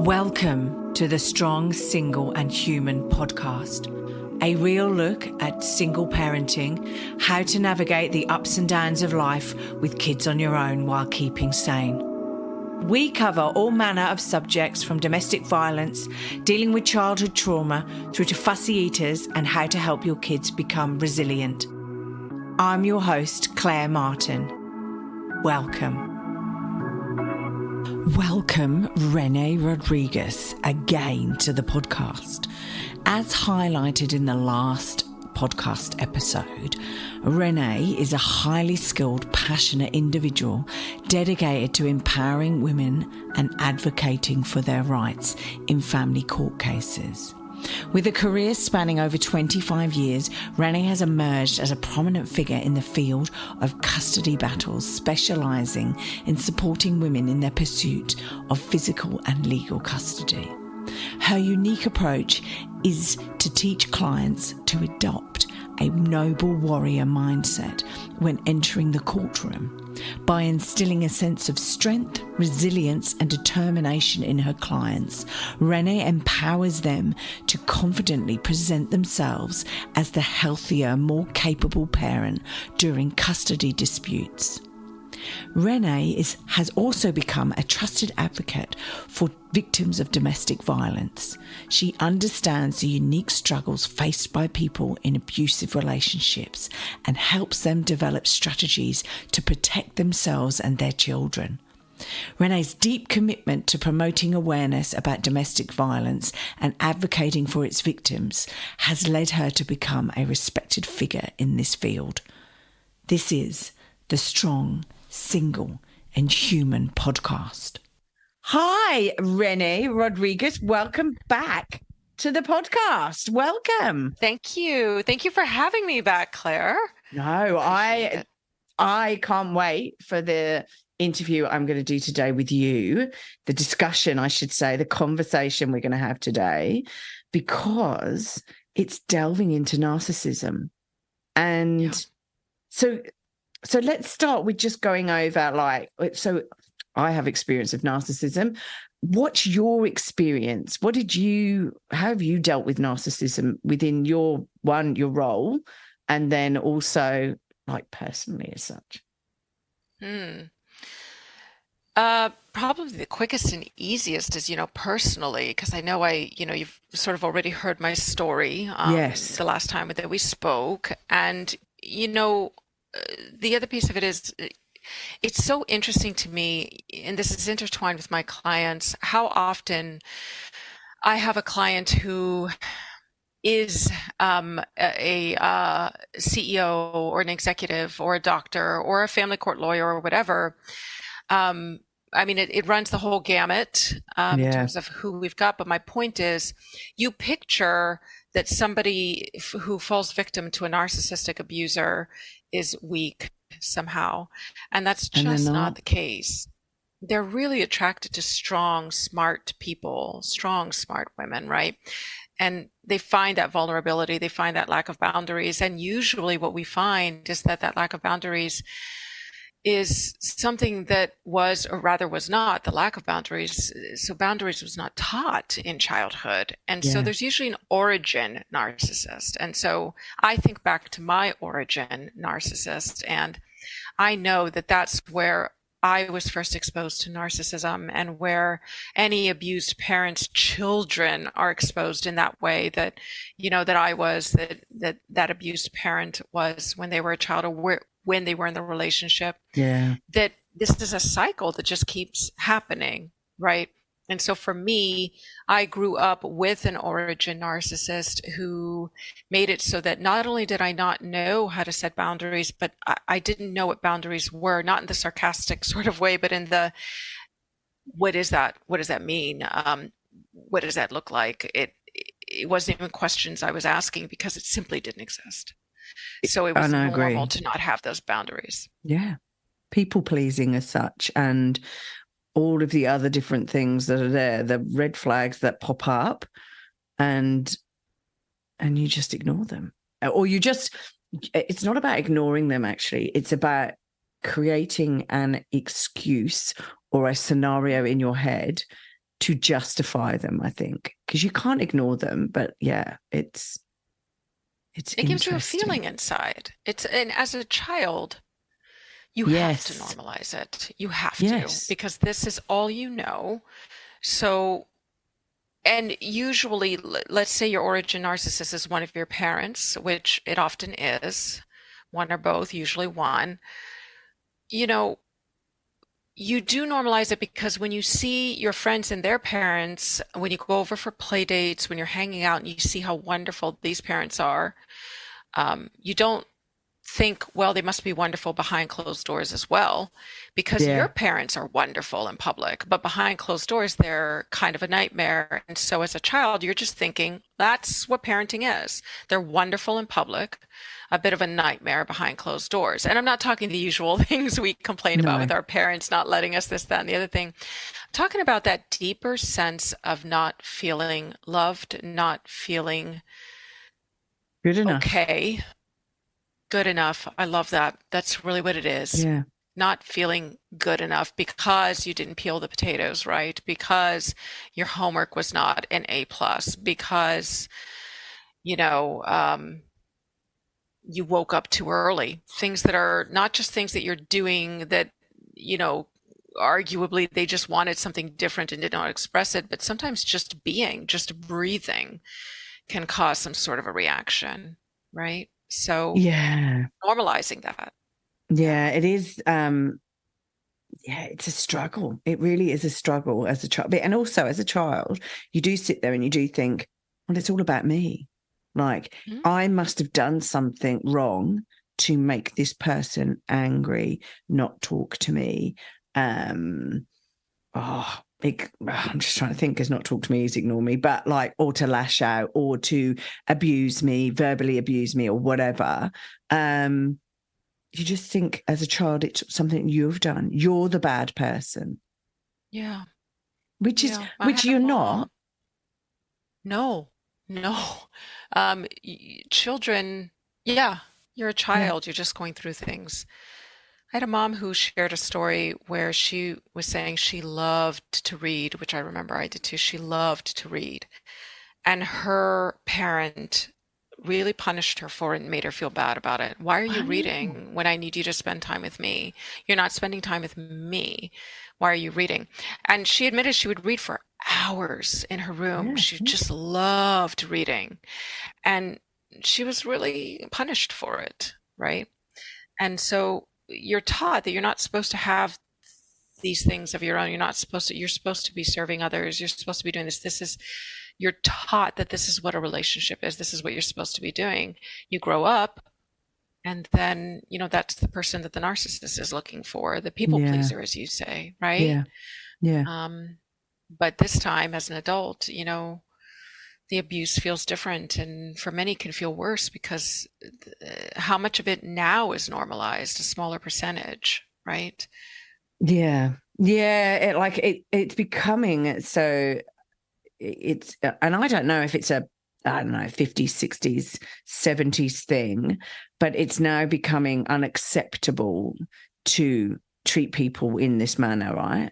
Welcome to the Strong, Single and Human podcast, a real look at single parenting, how to navigate the ups and downs of life with kids on your own while keeping sane. We cover all manner of subjects from domestic violence, dealing with childhood trauma, through to fussy eaters and how to help your kids become resilient. I'm your host, Claire Martin. Welcome. Welcome, Reneé Rodriguez, again to the podcast. As highlighted in the last podcast episode, Renee is a highly skilled, passionate individual dedicated to empowering women and advocating for their rights in family court cases. With a career spanning over 25 years, Renee has emerged as a prominent figure in the field of custody battles, specialising in supporting women in their pursuit of physical and legal custody. Her unique approach is to teach clients to adopt a noble warrior mindset when entering the courtroom. By instilling a sense of strength, resilience and determination in her clients, Renee empowers them to confidently present themselves as the healthier, more capable parent during custody disputes. Renee has also become a trusted advocate for victims of domestic violence. She understands the unique struggles faced by people in abusive relationships and helps them develop strategies to protect themselves and their children. Renee's deep commitment to promoting awareness about domestic violence and advocating for its victims has led her to become a respected figure in this field. This is the Strong, Single and Human podcast. Hi, Reneé Rodriguez. Welcome back to the podcast. Welcome. Thank you. Thank you for having me back, Claire. No, I can't wait for the interview I'm going to do today with you, the discussion, I should say, the conversation we're going to have today, because it's delving into narcissism. And So let's start with just going over, so I have experience of narcissism. What's your experience? How have you dealt with narcissism within your role, and then also personally as such? Probably the quickest and easiest is, personally, because I know you've sort of already heard my story. Yes. The last time that we spoke, and, the other piece of it is it's so interesting to me, and this is intertwined with my clients, how often I have a client who is a CEO or an executive or a doctor or a family court lawyer or whatever. It runs the whole gamut in terms of who we've got. But my point is, you picture that somebody who falls victim to a narcissistic abuser is weak somehow. And that's just not the case. They're really attracted to strong, smart people, strong, smart women, right? And they find that vulnerability, they find that lack of boundaries. And usually what we find is that lack of boundaries is something that was, or rather was not, the lack of boundaries. So boundaries was not taught in childhood. And so there's usually an origin narcissist. And so I think back to my origin narcissist, and I know that that's where I was first exposed to narcissism, and where any abused parent's children are exposed in that way that, that I was, that abused parent was when they were a child, or when they were in the relationship, that this is a cycle that just keeps happening, right? And so for me, I grew up with an origin narcissist who made it so that not only did I not know how to set boundaries, but I didn't know what boundaries were, not in the sarcastic sort of way, but in the, what is that? What does that mean? What does that look like? It wasn't even questions I was asking, because it simply didn't exist. So it was normal to not have those boundaries. Yeah. People pleasing as such, and all of the other different things that are there, the red flags that pop up, and you just ignore them. Or it's not about ignoring them, actually. It's about creating an excuse or a scenario in your head to justify them, I think, because you can't ignore them. But yeah, it gives you a feeling inside. And as a child, you have to normalize it. You have to, because this is all you know. So, and usually, let's say your origin narcissist is one of your parents, which it often is, one or both, usually one. You know, you do normalize it because when you see your friends and their parents, when you go over for play dates, when you're hanging out and you see how wonderful these parents are, you don't think, well, they must be wonderful behind closed doors as well, because your parents are wonderful in public, but behind closed doors, they're kind of a nightmare. And so as a child, you're just thinking that's what parenting is. They're wonderful in public, a bit of a nightmare behind closed doors. And I'm not talking the usual things we complain about with our parents not letting us this, that, and the other thing. I'm talking about that deeper sense of not feeling loved, not feeling good enough. Okay. Good enough. I love that. That's really what it is. Yeah. Not feeling good enough because you didn't peel the potatoes right, because your homework was not an A+, because, you woke up too early. Things that are not just things that you're doing that, arguably they just wanted something different and did not express it, but sometimes just being, just breathing can cause some sort of a reaction, right? So normalizing that. Yeah, it is. It's a struggle. It really is a struggle as a child. And also as a child, you do sit there and you do think, well, it's all about me. Like, I must have done something wrong to make this person angry, not talk to me. I'm just trying to think, because not talk to me is ignore me, but like, or to lash out or to abuse me, verbally abuse me or whatever. You just think as a child, it's something you've done. You're the bad person. Yeah. Which you're not. No. Children, you're a child. You're just going through things. I had a mom who shared a story where she was saying she loved to read, which I remember I did too. She loved to read. And her parent really punished her for it and made her feel bad about it. Why are you reading when I need you to spend time with me? You're not spending time with me. Why are you reading? And she admitted she would read for hours in her room. She just loved reading. And she was really punished for it, right? And so you're taught that you're not supposed to have these things of your own. You're supposed to be serving others. You're supposed to be doing this. You're taught that this is what a relationship is. This is what you're supposed to be doing. You grow up, and then, that's the person that the narcissist is looking for, the people pleaser, as you say, right? Yeah. But this time as an adult, the abuse feels different, and for many can feel worse because how much of it now is normalized, a smaller percentage, right? Yeah. It's becoming so. It's, and I don't know if it's a, 50s, 60s, 70s thing, but it's now becoming unacceptable to treat people in this manner, right?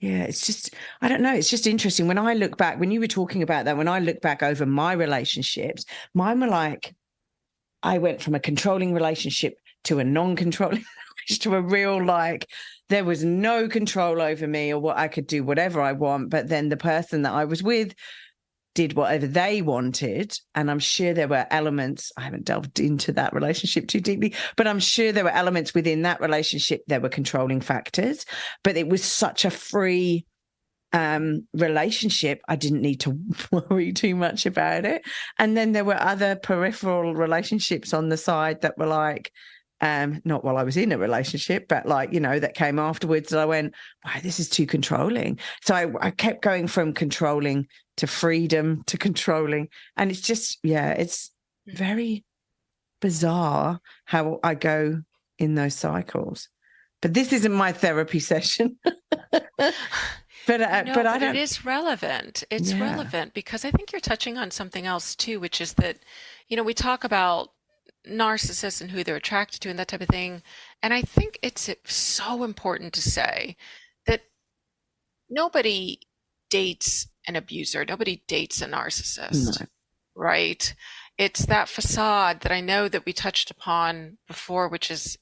It's just, I don't know, it's just interesting. When I look back, when you were talking about that, when I look back over my relationships, mine were like, I went from a controlling relationship to a non-controlling to a real, like, there was no control over me or what I could do whatever I want. But then the person that I was with did whatever they wanted. And I'm sure there were elements, I haven't delved into that relationship too deeply, but I'm sure there were elements within that relationship that were controlling factors. But it was such a free relationship, I didn't need to worry too much about it. And then there were other peripheral relationships on the side that were like, not while I was in a relationship, but like, that came afterwards. And I went, wow, this is too controlling. So I kept going from controlling to freedom to controlling. And it's just, it's very bizarre how I go in those cycles. But this isn't my therapy session. But I don't. It is relevant. It's relevant because I think you're touching on something else too, which is that, we talk about narcissists and who they're attracted to and that type of thing. And I think it's so important to say that nobody dates an abuser. Nobody dates a narcissist, right? It's that facade that I know that we touched upon before, which is,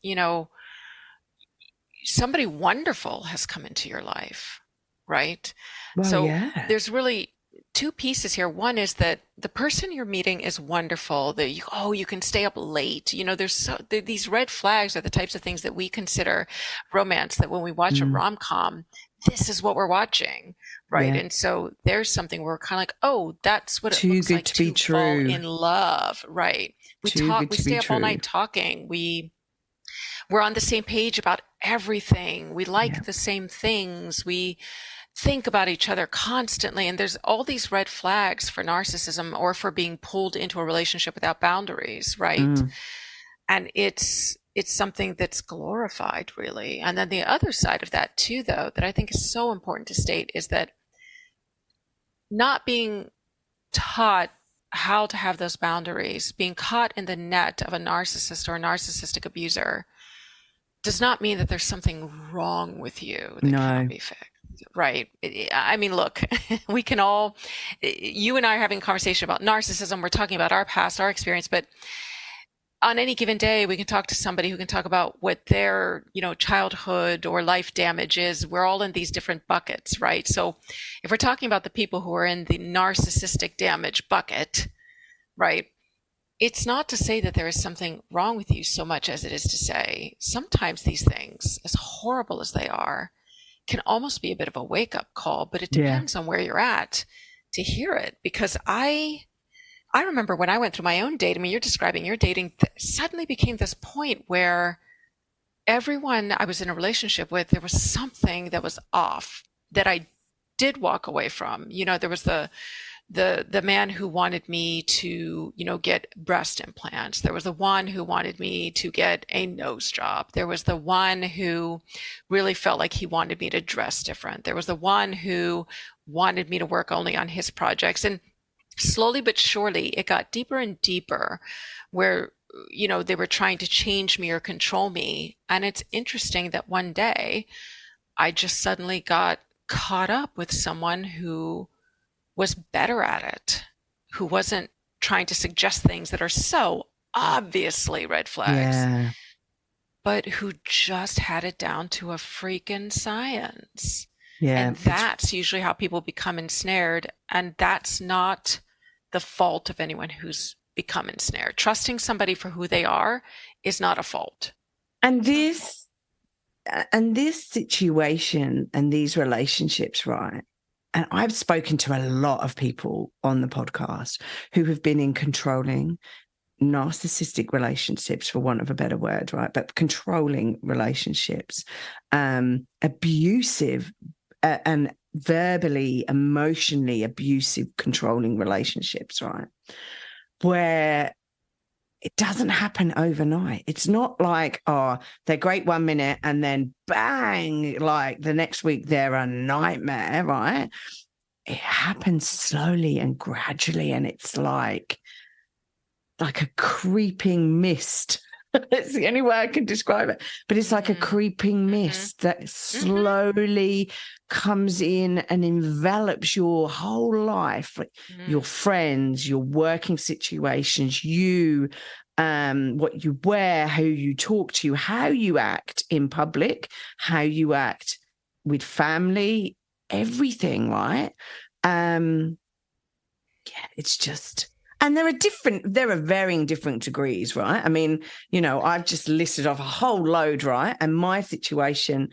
somebody wonderful has come into your life, right? Well, so yeah. There's really two pieces here. One is that the person you're meeting is wonderful, that you can stay up late. These red flags are the types of things that we consider romance, that when we watch a rom-com, this is what we're watching, right? Yeah. And so there's something where we're kind of like, oh, that's what it looks like to fall in love, right? We stay up all night talking. We're on the same page about everything. We like the same things. We think about each other constantly. And there's all these red flags for narcissism or for being pulled into a relationship without boundaries, right? And it's something that's glorified, really. And then the other side of that too, though, that I think is so important to state is that not being taught how to have those boundaries, being caught in the net of a narcissist or a narcissistic abuser, does not mean that there's something wrong with you that cannot be fixed. Right. I mean, look, we can all, you and I are having a conversation about narcissism. We're talking about our past, our experience, but on any given day, we can talk to somebody who can talk about what their, childhood or life damage is. We're all in these different buckets, right? So if we're talking about the people who are in the narcissistic damage bucket, right, it's not to say that there is something wrong with you so much as it is to say sometimes these things, as horrible as they are, can almost be a bit of a wake-up call, but it depends on where you're at to hear it. Because I remember when I went through my own dating, I mean, you're describing your dating, suddenly became this point where everyone I was in a relationship with, there was something that was off that I did walk away from. There was the man who wanted me to, get breast implants. There was the one who wanted me to get a nose job. There was the one who really felt like he wanted me to dress different. There was the one who wanted me to work only on his projects. And slowly but surely, it got deeper and deeper where, they were trying to change me or control me. And it's interesting that one day I just suddenly got caught up with someone who was better at it, who wasn't trying to suggest things that are so obviously red flags, but who just had it down to a freaking science. Yeah. And that's usually how people become ensnared. And that's not the fault of anyone who's become ensnared. Trusting somebody for who they are is not a fault. And this situation and these relationships, right? And I've spoken to a lot of people on the podcast who have been in controlling narcissistic relationships, for want of a better word, right? But controlling relationships, abusive and verbally, emotionally abusive, controlling relationships, right? Where it doesn't happen overnight. It's not like, oh, they're great 1 minute and then bang, like the next week they're a nightmare, right? It happens slowly and gradually, and it's like a creeping mist. It's the only way I can describe it. But it's like a creeping mist that slowly comes in and envelops your whole life, your friends, your working situations, you, what you wear, who you talk to, how you act in public, how you act with family, everything, right? It's just... And there are varying different degrees, right? I mean, I've just listed off a whole load, right? And my situation,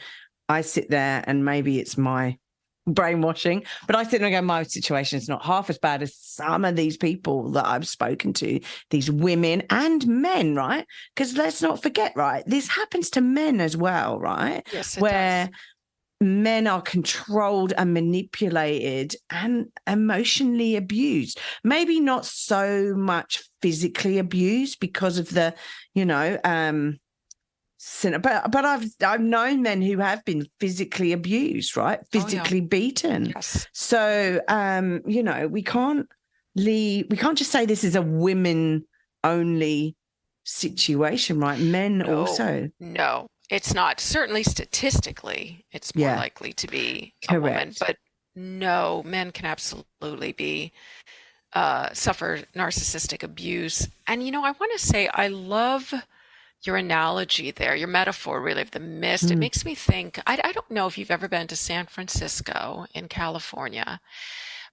I sit there and maybe it's my brainwashing, but I sit there and go, my situation is not half as bad as some of these people that I've spoken to, these women and men, right? Because let's not forget, right? This happens to men as well, right? Yes, it does. Does. Men are controlled and manipulated and emotionally abused. Maybe not so much physically abused because of the, but I've known men who have been physically abused, right? Physically beaten. Yes. So, we can't just say this is a women only situation, right? Men also. No, it's not. Certainly statistically, it's more likely to be a woman, but no, men can absolutely be suffer narcissistic abuse. And I want to say I love your analogy there, your metaphor really of the mist. It makes me think, I don't know if you've ever been to San Francisco in California,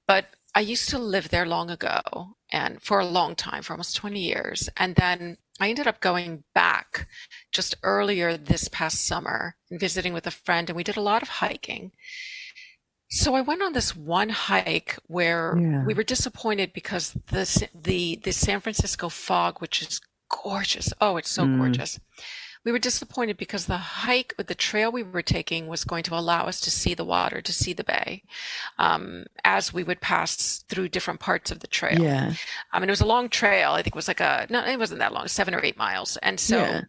but I used to live there long ago and for a long time, for almost 20 years. And then I ended up going back just earlier this past summer and visiting with a friend, and we did a lot of hiking. So I went on this one hike where we were disappointed because the San Francisco fog, which is gorgeous. Oh, it's so gorgeous. We were disappointed because the trail we were taking was going to allow us to see the water, to see the bay, as we would pass through different parts of the trail. Yeah. It was a long trail. I think it was no, it wasn't that long, 7 or 8 miles. And so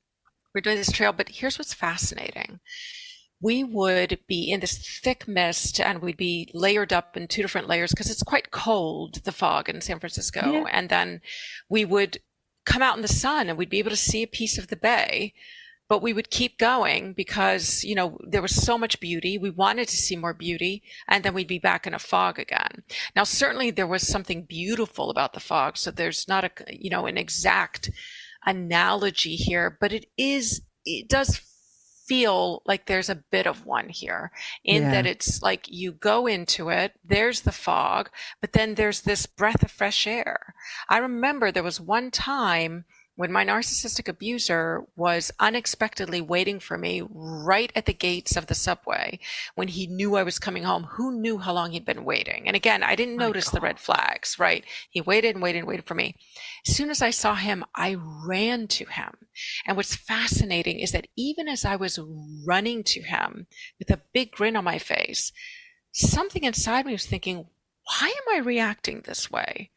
we're doing this trail, but here's what's fascinating. We would be in this thick mist and we'd be layered up in 2 different layers because it's quite cold, the fog in San Francisco. Yeah. And then we would come out in the sun and we'd be able to see a piece of the bay, but we would keep going because, there was so much beauty. We wanted to see more beauty, and then we'd be back in a fog again. Now, certainly there was something beautiful about the fog. So there's not an exact analogy here, but it does feel like there's a bit of one here in that it's like you go into it, there's the fog, but then there's this breath of fresh air. I remember there was one time when my narcissistic abuser was unexpectedly waiting for me right at the gates of the subway when he knew I was coming home. Who knew how long he'd been waiting? And again, I didn't notice the red flags, right? He waited and waited and waited for me. As soon as I saw him, I ran to him. And what's fascinating is that even as I was running to him with a big grin on my face, something inside me was thinking, why am I reacting this way?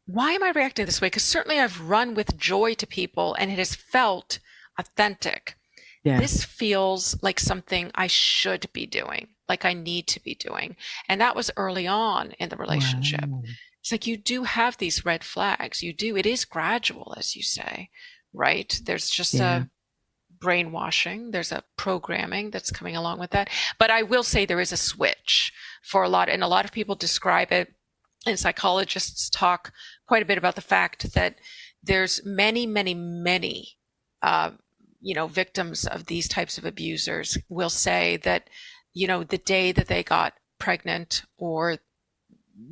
Why am I reacting this way? Because certainly I've run with joy to people and it has felt authentic. Yeah. This feels like something I should be doing, like I need to be doing. And that was early on in the relationship. Wow. It's like you do have these red flags. You do. It is gradual, as you say, right? There's just a brainwashing. There's a programming that's coming along with that. But I will say there is a switch for a lot, and a lot of people describe it, and psychologists talk quite a bit about the fact that there's many, many, many, victims of these types of abusers will say that, the day that they got pregnant or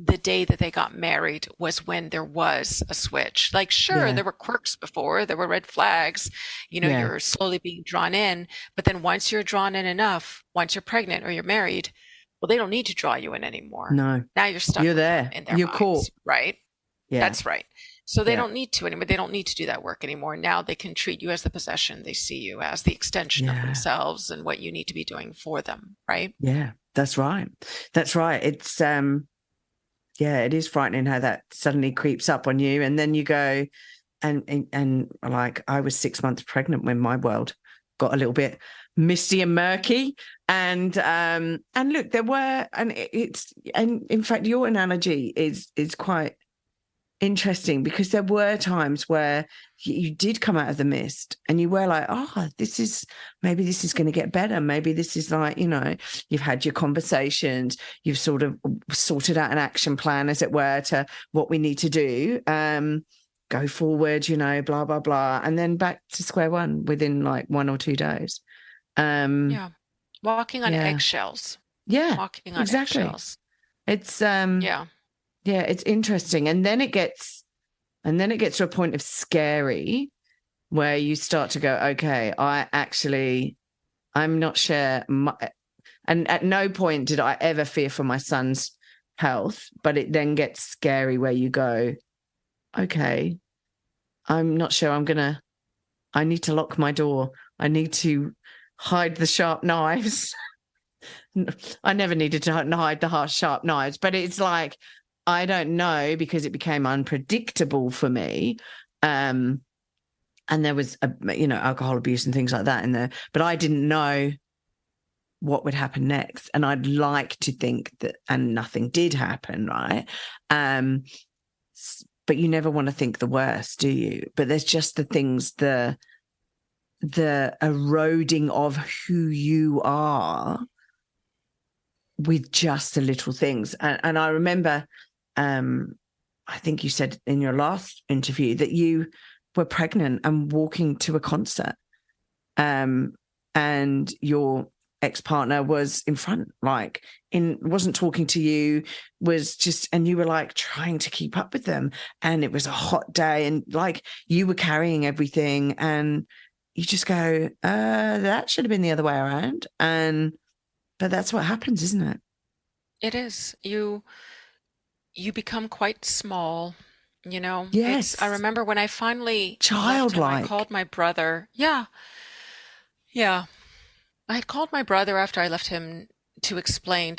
the day that they got married was when there was a switch. Like, sure, there were quirks before, there were red flags, you're slowly being drawn in, but then once you're drawn in enough, once you're pregnant or you're married, well, they don't need to draw you in anymore. No. Now you're stuck. You're there. In their you're minds, cool. Right? Yeah. That's right. So they don't need to anymore. They don't need to do that work anymore. Now they can treat you as the possession. They see you as the extension of themselves and what you need to be doing for them. Right? Yeah, that's right. That's right. It's, it is frightening how that suddenly creeps up on you. And then you go and like I was 6 months pregnant when my world got a little bit misty and murky, and look, there were, and in fact your analogy is quite interesting, because there were times where you did come out of the mist and you were like, maybe this is going to get better, maybe this is like, you've had your conversations, you've sort of sorted out an action plan, as it were, to what we need to do, go forward, blah blah blah, and then back to square one within like 1 or 2 days. Walking on eggshells. Walking on eggshells. It's it's interesting, and then it gets to a point of scary where you start to go, okay, I'm not sure, and at no point did I ever fear for my son's health, but it then gets scary where you go, okay, I'm not sure I need to lock my door, I need to hide the sharp knives. I never needed to hide the sharp knives, but it's like, I don't know, because it became unpredictable for me. And there was, alcohol abuse and things like that in there, but I didn't know what would happen next. And I'd like to think that, and nothing did happen, right? but you never want to think the worst, do you? But there's just the things, the eroding of who you are with just the little things. And I remember, I think you said in your last interview that you were pregnant and walking to a concert, and your ex-partner was in front, wasn't talking to you, was just, and you were like trying to keep up with them, and it was a hot day, and like you were carrying everything, and you just go, that should have been the other way around. But that's what happens, isn't it? It is. You become quite small, Yes. I remember when I finally childlike. left him, I called my brother. Yeah. I had called my brother after I left him to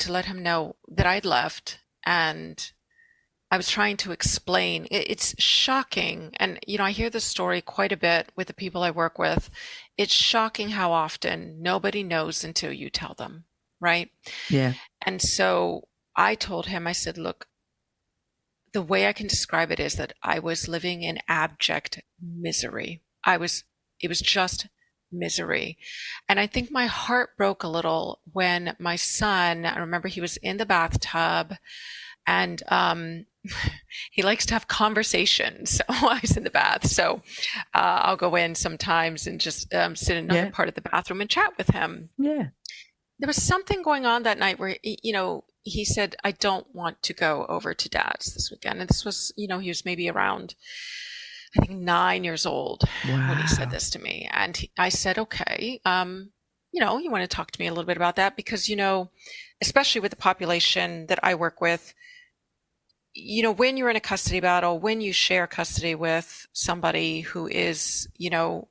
let him know that I'd left, and I was trying to explain. It's shocking. And, I hear this story quite a bit with the people I work with. It's shocking how often nobody knows until you tell them, right? Yeah. And so I told him, I said, look, the way I can describe it is that I was living in abject misery. It was just misery. And I think my heart broke a little when my son, I remember he was in the bathtub, and he likes to have conversations while he's in the bath. So I'll go in sometimes and just sit in another part of the bathroom and chat with him. Yeah. There was something going on that night where, he said, I don't want to go over to Dad's this weekend. And this was, he was maybe around, I think, 9 years old when he said this to me. And I said, okay, you want to talk to me a little bit about that? Because, especially with the population that I work with, when you're in a custody battle, when you share custody with somebody who is,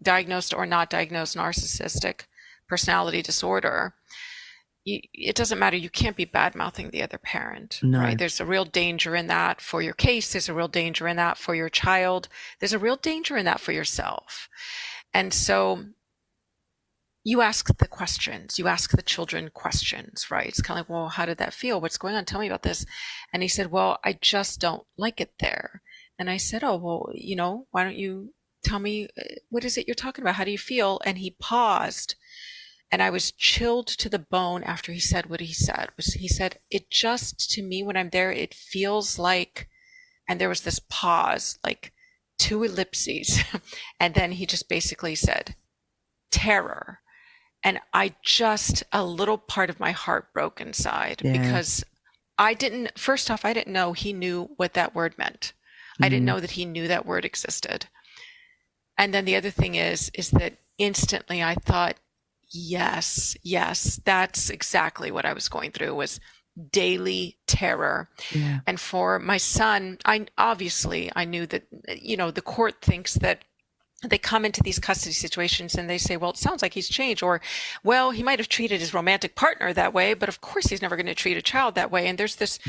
diagnosed or not diagnosed narcissistic personality disorder, it doesn't matter. You can't be bad-mouthing the other parent, right? There's a real danger in that for your case. There's a real danger in that for your child. There's a real danger in that for yourself. And so you ask the questions. You ask the children questions, right? It's kind of like, well, how did that feel? What's going on? Tell me about this. And he said, well, I just don't like it there. And I said, oh, well, why don't you tell me, what is it you're talking about? How do you feel? And he paused. And I was chilled to the bone after he said what he said. He said, it just, to me, when I'm there, it feels like, and there was this pause, like 2 ellipses. And then he just basically said, terror. And a little part of my heart broke inside because first off, I didn't know he knew what that word meant. I didn't know that he knew that word existed. And then the other thing is that instantly I thought, yes, that's exactly what I was going through, was daily terror. Yeah. And for my son, I knew that, the court thinks that they come into these custody situations and they say, well, it sounds like he's changed, or, well, he might have treated his romantic partner that way, but of course he's never going to treat a child that way. And there's this,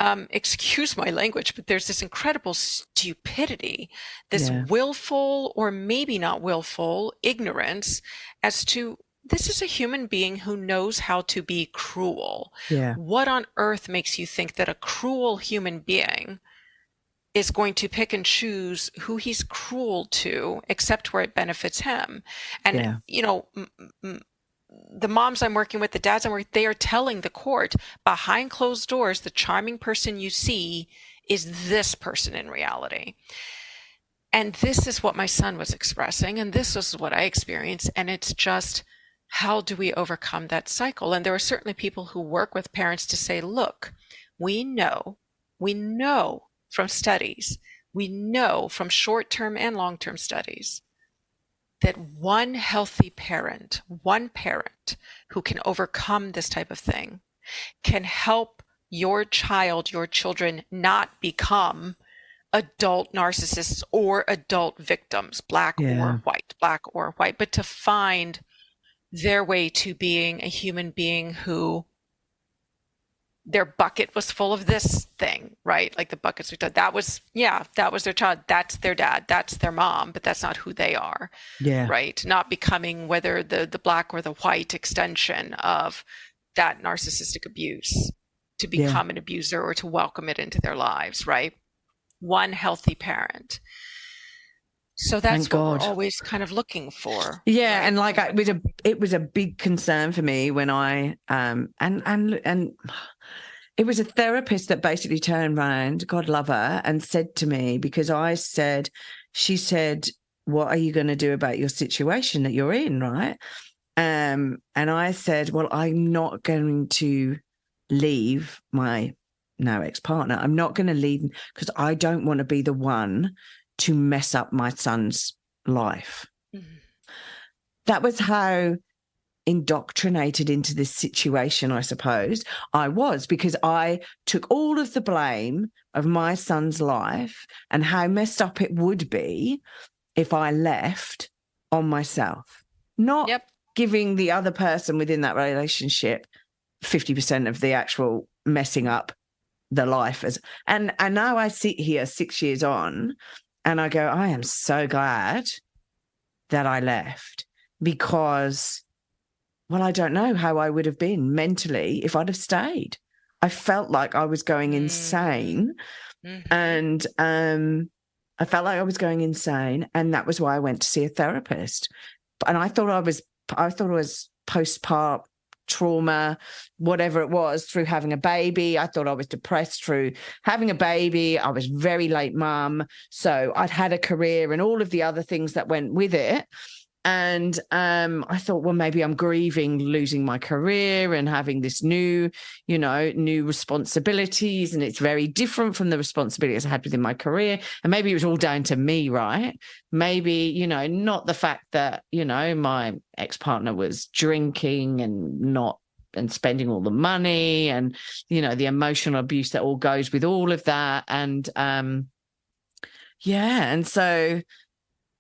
excuse my language, but there's this incredible stupidity, this willful or maybe not willful ignorance as to, this is a human being who knows how to be cruel. Yeah. What on earth makes you think that a cruel human being is going to pick and choose who he's cruel to, except where it benefits him? And, the moms I'm working with, the dads I'm working with, they are telling the court, behind closed doors, the charming person you see is this person in reality. And this is what my son was expressing, and this is what I experienced. And it's just, how do we overcome that cycle? And there are certainly people who work with parents to say, look, we know from studies, we know from short-term and long-term studies, that one healthy parent, one parent who can overcome this type of thing, can help your child, your children, not become adult narcissists or adult victims, black or white, but to find their way to being a human being who their bucket was full of this thing, right? Like the buckets, that was their child. That's their dad. That's their mom, but that's not who they are. Yeah. Right. Not becoming whether the black or the white extension of that narcissistic abuse to become an abuser or to welcome it into their lives. Right. one healthy parent. So that's what we're always kind of looking for. Yeah, right? And like it was a big concern for me when I and it was a therapist that basically turned around, God love her, and said to me, because she said, what are you going to do about your situation that you're in, right? And I said, well, I'm not going to leave my now ex-partner. I'm not going to leave because I don't want to be the one to mess up my son's life. Mm-hmm. That was how indoctrinated into this situation, I suppose, I was, because I took all of the blame of my son's life and how messed up it would be if I left on myself, not giving the other person within that relationship 50% of the actual messing up the life. And now I sit here 6 years on and I go, I am so glad that I left, because, well, I don't know how I would have been mentally if I'd have stayed. I felt like I was going insane. Mm-hmm. And I felt like I was going insane. And that was why I went to see a therapist. And I thought it was postpartum trauma, whatever it was, through having a baby. I thought I was depressed through having a baby. I was very late mum. So I'd had a career and all of the other things that went with it. And I thought, well, maybe I'm grieving losing my career and having this new responsibilities. And it's very different from the responsibilities I had within my career. And maybe it was all down to me, right? Maybe, not the fact that, my ex-partner was drinking and spending all the money and, the emotional abuse that all goes with all of that. And and so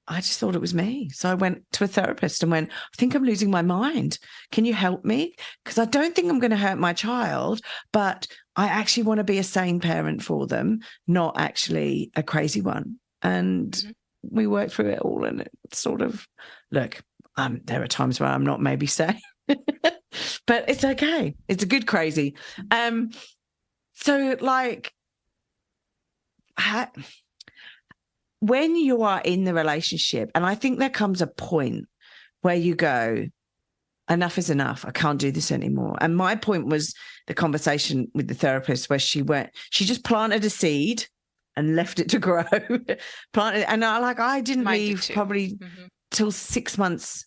I just thought it was me. So I went to a therapist and went, I think I'm losing my mind. Can you help me? Because I don't think I'm going to hurt my child, but I actually want to be a sane parent for them, not actually a crazy one. And we worked through it all, and it's sort of, look, there are times where I'm not maybe sane, but it's okay. It's a good crazy. So like, when you are in the relationship, and I think there comes a point where you go, enough is enough. I can't do this anymore. And my point was the conversation with the therapist where she just planted a seed and left it to grow. And I didn't leave probably till 6 months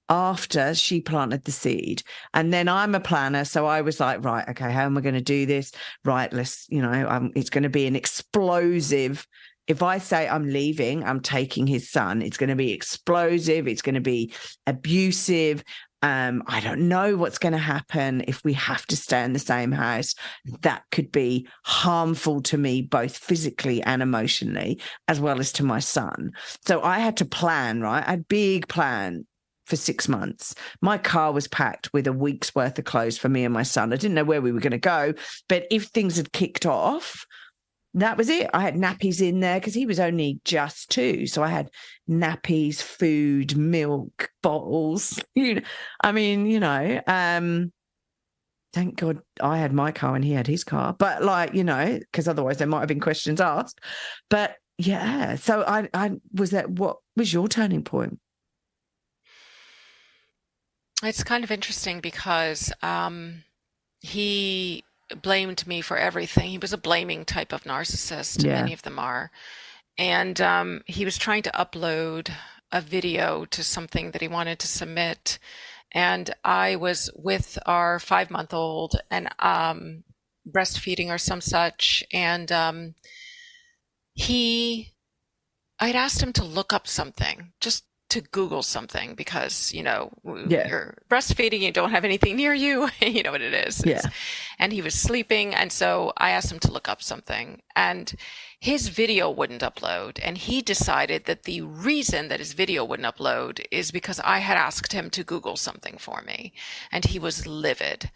after she planted the seed. And then I'm a planner. So I was like, right, okay, how am I going to do this? Right, let's, it's going to be an explosive. If I say I'm leaving, I'm taking his son, it's going to be explosive. It's going to be abusive. I don't know what's going to happen if we have to stay in the same house. That could be harmful to me, both physically and emotionally, as well as to my son. So I had to plan, right? A big plan for 6 months. My car was packed with a week's worth of clothes for me and my son. I didn't know where we were going to go, but if things had kicked off, that was it. I had nappies in there because he was only just 2. So I had nappies, food, milk, bottles. Thank God I had my car and he had his car. But because otherwise there might have been questions asked. But yeah, so I was that. What was your turning point? It's kind of interesting because he blamed me for everything. He was a blaming type of narcissist. Yeah. Many of them are. And he was trying to upload a video to something that he wanted to submit. And I was with our 5-month-old and breastfeeding or some such. And I'd asked him to look up something, just to Google something, because, you're breastfeeding, you don't have anything near you, you know what it is. Yeah. And he was sleeping. And so I asked him to look up something and his video wouldn't upload. And he decided that the reason that his video wouldn't upload is because I had asked him to Google something for me. And he was livid.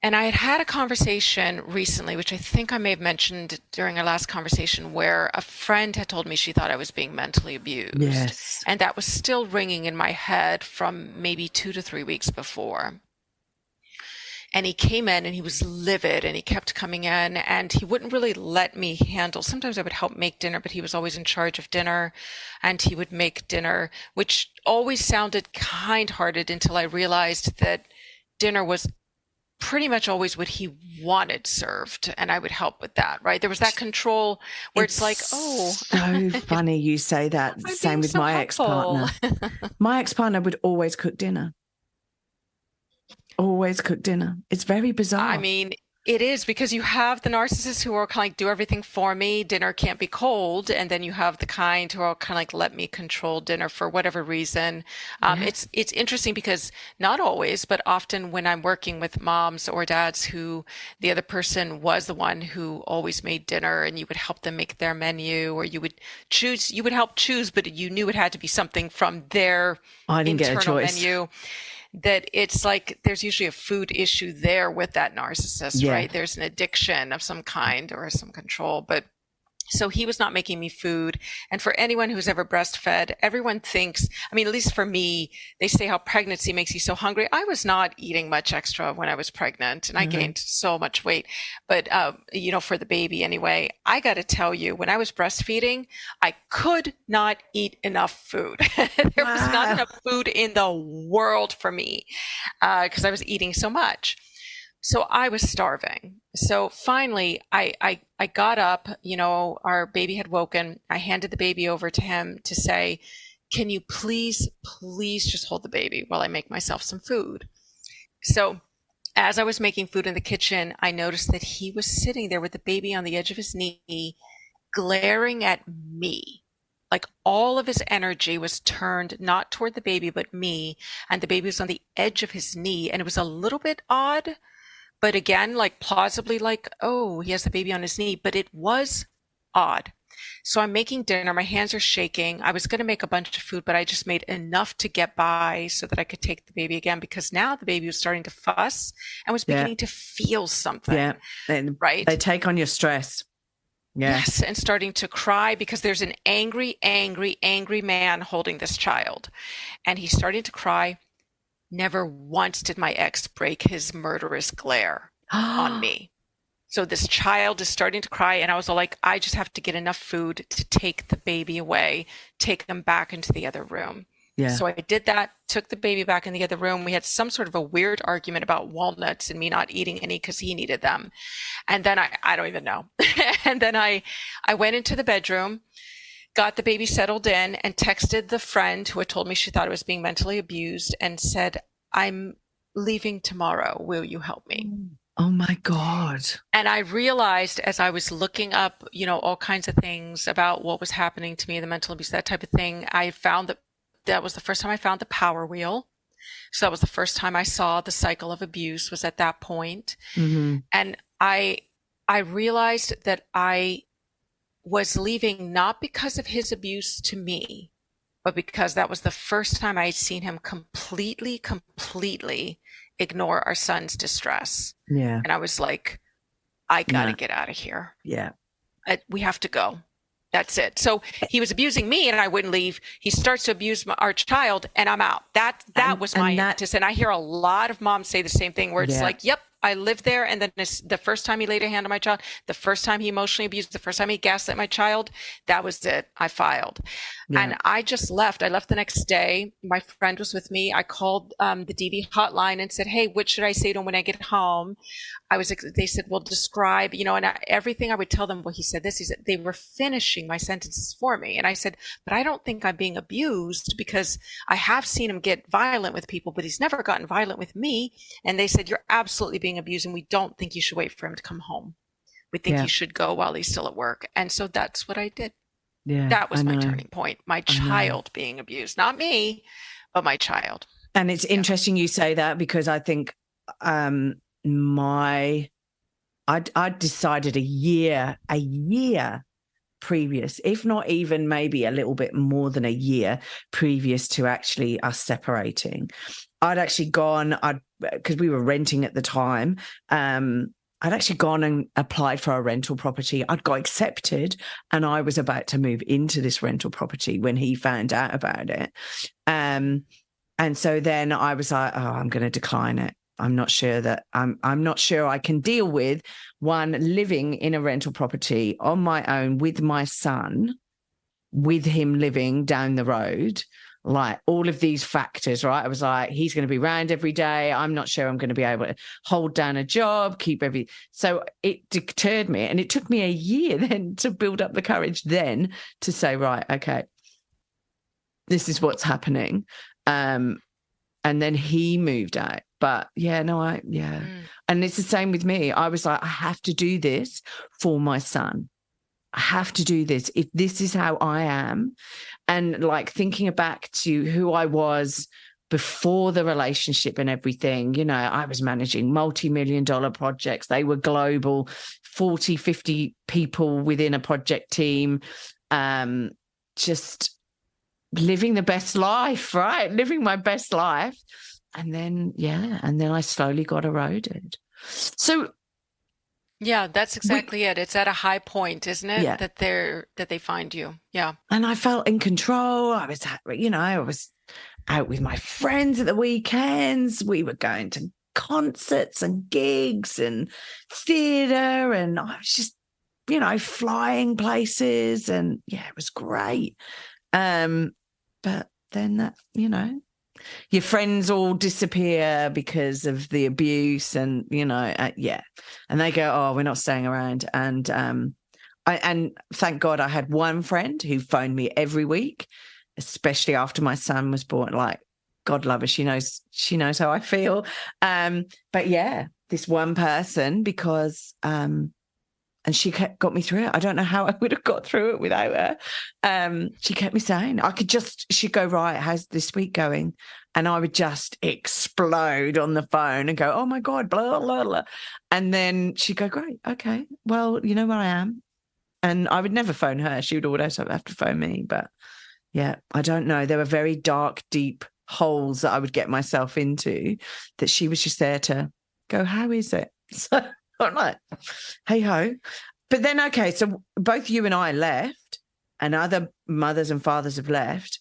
And I had a conversation recently, which I think I may have mentioned during our last conversation, where a friend had told me she thought I was being mentally abused. Yes. And that was still ringing in my head from maybe 2 to 3 weeks before. And he came in and he was livid and he kept coming in and he wouldn't really let me handle. Sometimes I would help make dinner, but he was always in charge of dinner and he would make dinner, which always sounded kind-hearted until I realized that dinner was pretty much always what he wanted served, and I would help with that, right? There was that control where it's like, oh. So funny you say that. Same with my ex-partner. My ex-partner would always cook dinner. Always cook dinner. It's very bizarre. I mean, it is, because you have the narcissists who are kind of like, do everything for me. Dinner can't be cold. And then you have the kind who are kind of like, let me control dinner for whatever reason. It's interesting because not always, but often when I'm working with moms or dads who the other person was the one who always made dinner, and you would help them make their menu, or you would help choose, but you knew it had to be something from their internal menu. That it's like there's usually a food issue there with that narcissist, right? There's an addiction of some kind or some control. But so he was not making me food. And for anyone who's ever breastfed, everyone thinks, I mean, at least for me, they say how pregnancy makes you so hungry. I was not eating much extra when I was pregnant, and I gained so much weight. But, for the baby anyway, I got to tell you, when I was breastfeeding, I could not eat enough food. There was not enough food in the world for me because I was eating so much. So I was starving. So finally, I got up, our baby had woken. I handed the baby over to him to say, can you please just hold the baby while I make myself some food? So as I was making food in the kitchen, I noticed that he was sitting there with the baby on the edge of his knee, glaring at me. Like all of his energy was turned not toward the baby, but me. And the baby was on the edge of his knee. And it was a little bit odd. But again, like plausibly like, oh, he has the baby on his knee, but it was odd. So I'm making dinner. My hands are shaking. I was going to make a bunch of food, but I just made enough to get by so that I could take the baby again, because now the baby was starting to fuss and was beginning to feel something. Yeah. And right. They take on your stress. Yeah. Yes. And starting to cry because there's an angry man holding this child. And he's starting to cry. Never once did my ex break his murderous glare on me. So this child is starting to cry, and I was all like, I just have to get enough food to take the baby away, take them back into the other room. Yeah. So I did that, took the baby back in the other room. We had some sort of a weird argument about walnuts and me not eating any because he needed them. And then I don't even know. And then I went into the bedroom, got the baby settled in, and texted the friend who had told me she thought I was being mentally abused and said, I'm leaving tomorrow. Will you help me? Oh my God. And I realized as I was looking up, all kinds of things about what was happening to me, the mental abuse, that type of thing, I found that was the first time I found the power wheel. So that was the first time I saw the cycle of abuse, was at that point. Mm-hmm. And I realized that I was leaving not because of his abuse to me, but because that was the first time I had seen him completely ignore our son's distress. Yeah. And I was like, I got to get out of here. Yeah. We have to go. That's it. So he was abusing me and I wouldn't leave. He starts to abuse our child and I'm out. That was my impetus. And I hear a lot of moms say the same thing where it's like, yep, I lived there. And then the first time he laid a hand on my child, the first time he emotionally abused, the first time he gaslit my child, that was it. I filed. Yeah. And I just left. I left the next day. My friend was with me. I called the DV hotline and said, hey, what should I say to him when I get home? They said, well, describe, and everything I would tell them, well, he said this, he said, they were finishing my sentences for me. And I said, but I don't think I'm being abused because I have seen him get violent with people, but he's never gotten violent with me. And they said, you're absolutely being abused and we don't think you should wait for him to come home. We think you should go while he's still at work. And so that's what I did. Yeah, that was my turning point. My child being abused, not me, but my child. And it's interesting you say that because I think I decided a year previous, if not even maybe a little bit more than a year previous to actually us separating. I'd actually gone, because we were renting at the time, I'd actually gone and applied for a rental property. I'd got accepted and I was about to move into this rental property when he found out about it. And so then I was like, oh, I'm going to decline it. I'm not sure that I'm not sure I can deal with one living in a rental property on my own with my son, with him living down the road, like all of these factors, right? I was like, he's going to be around every day. I'm not sure I'm going to be able to hold down a job, so it deterred me. And it took me a year then to build up the courage then to say, right, okay, this is what's happening. And then he moved out. But and it's the same with me. I was like, I have to do this for my son. I have to do this. If this is how I am. And like thinking back to who I was before the relationship and everything, you know, I was managing multi-million-dollar projects. They were global, 40, 50 people within a project team, just living the best life, right? Living my best life. And then I slowly got eroded. So yeah, that's exactly it. It's at a high point, isn't it? Yeah. That they find you. Yeah. And I felt in control. I was out with my friends at the weekends. We were going to concerts and gigs and theatre, and I was just, flying places, and it was great. But then that, your friends all disappear because of the abuse, and and they go, oh, we're not staying around. And and thank God I had one friend who phoned me every week, especially after my son was born. Like, God love her, she knows how I feel. But this one person, because and she got me through it. I don't know how I would have got through it without her. She kept me sane. She'd go, right, how's this week going? And I would just explode on the phone and go, oh my God, blah, blah, blah. And then she'd go, great, okay, well, you know where I am. And I would never phone her. She would always have to phone me. But I don't know. There were very dark, deep holes that I would get myself into that she was just there to go, how is it? So I'm like, hey ho. But then, okay, so both you and I left, and other mothers and fathers have left.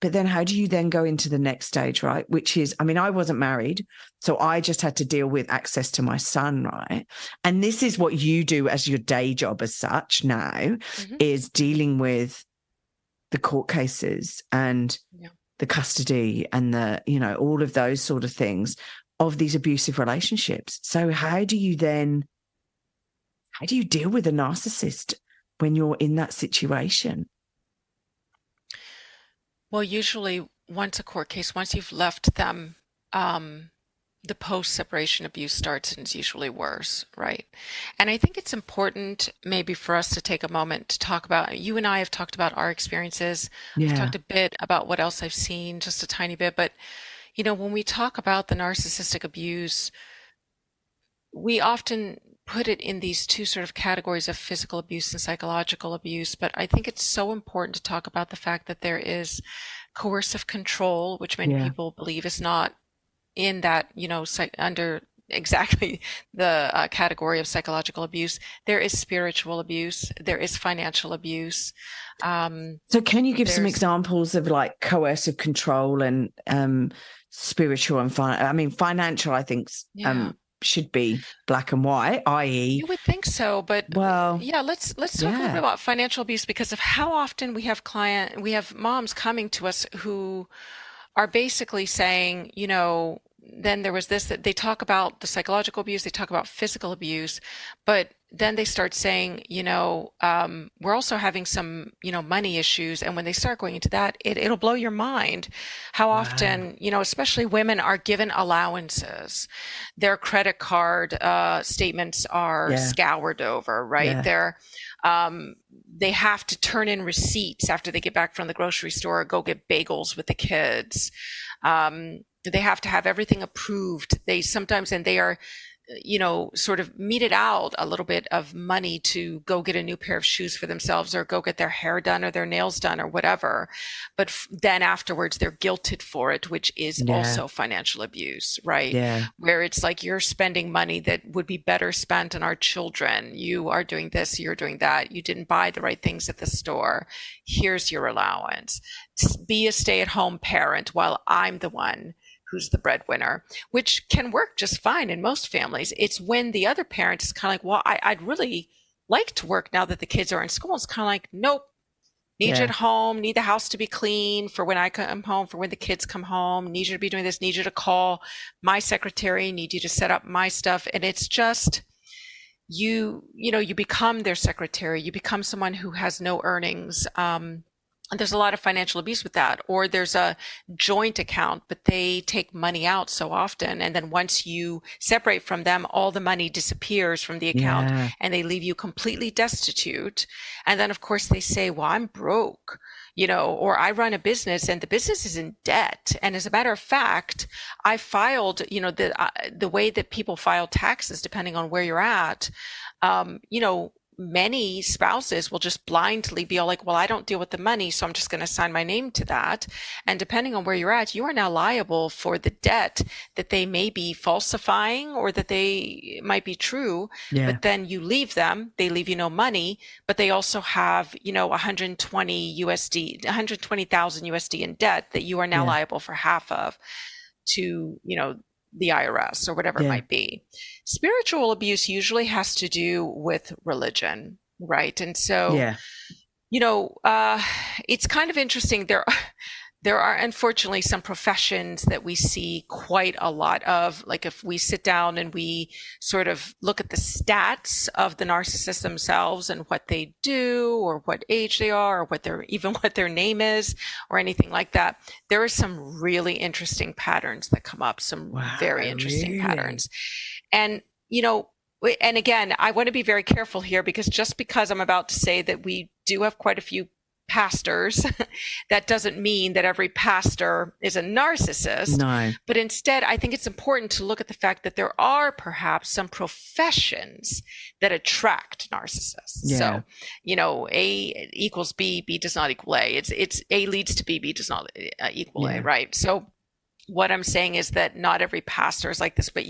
But then how do you then go into the next stage, right? Which is, I wasn't married, so I just had to deal with access to my son, right? And this is what you do as your day job as such now, is dealing with the court cases and the custody and the, all of those sort of things of these abusive relationships. So how do you deal with a narcissist when you're in that situation? Well, usually once you've left them, the post-separation abuse starts, and it's usually worse, right? And I think it's important maybe for us to take a moment to talk about, you and I have talked about our experiences. I've talked a bit about what else I've seen, just a tiny bit, but when we talk about the narcissistic abuse, we often put it in these two sort of categories of physical abuse and psychological abuse. But I think it's so important to talk about the fact that there is coercive control, which many people believe is not in that, under exactly the category of psychological abuse. There is spiritual abuse. There is financial abuse. So can you give some examples of like coercive control and spiritual and financial, I think, should be black and white, i.e. You would think so, but let's talk a little bit about financial abuse, because of how often we have moms coming to us who are basically saying, then there was this, that they talk about the psychological abuse, they talk about physical abuse, but then they start saying, we're also having some, money issues. And when they start going into that, it'll blow your mind how often, especially women are given allowances. Their credit card statements are scoured over, right? They have to turn in receipts after they get back from the grocery store, go get bagels with the kids. They have to have everything approved. They are, sort of meted out a little bit of money to go get a new pair of shoes for themselves, or go get their hair done or their nails done or whatever. But then afterwards they're guilted for it, which is also financial abuse, right? Yeah. Where it's like, you're spending money that would be better spent on our children. You are doing this, you're doing that. You didn't buy the right things at the store. Here's your allowance. Be a stay-at-home parent while I'm the one who's the breadwinner, which can work just fine in most families. It's when the other parent is kind of like, well, I'd really like to work now that the kids are in school. It's kind of like, nope, need you at home, need the house to be clean for when I come home, for when the kids come home, need you to be doing this, need you to call my secretary, need you to set up my stuff. And it's just, you become their secretary, you become someone who has no earnings. And there's a lot of financial abuse with that. Or there's a joint account, but they take money out so often. And then once you separate from them, all the money disappears from the account and they leave you completely destitute. And then, of course, they say, well, I'm broke, or I run a business and the business is in debt. And as a matter of fact, I filed, the way that people file taxes, depending on where you're at, many spouses will just blindly be all like, well, I don't deal with the money, so I'm just going to sign my name to that. And depending on where you're at, you are now liable for the debt that they may be falsifying or that they might be true. But then you leave them, they leave you no money, but they also have, 120,000 USD in debt that you are now liable for half of to, the IRS or whatever it might be. Spiritual abuse usually has to do with religion, right? And so, it's kind of interesting. There are unfortunately some professions that we see quite a lot of. Like if we sit down and we sort of look at the stats of the narcissists themselves and what they do or what age they are or what their name is or anything like that, there are some really interesting patterns that come up, some very interesting patterns. And, and again, I want to be very careful here because just because I'm about to say that we do have quite a few pastors, that doesn't mean that every pastor is a narcissist. No. But instead, I think it's important to look at the fact that there are perhaps some professions that attract narcissists. So, A equals B, B does not equal A. It's A leads to B, B does not equal A, right? So what I'm saying is that not every pastor is like this, but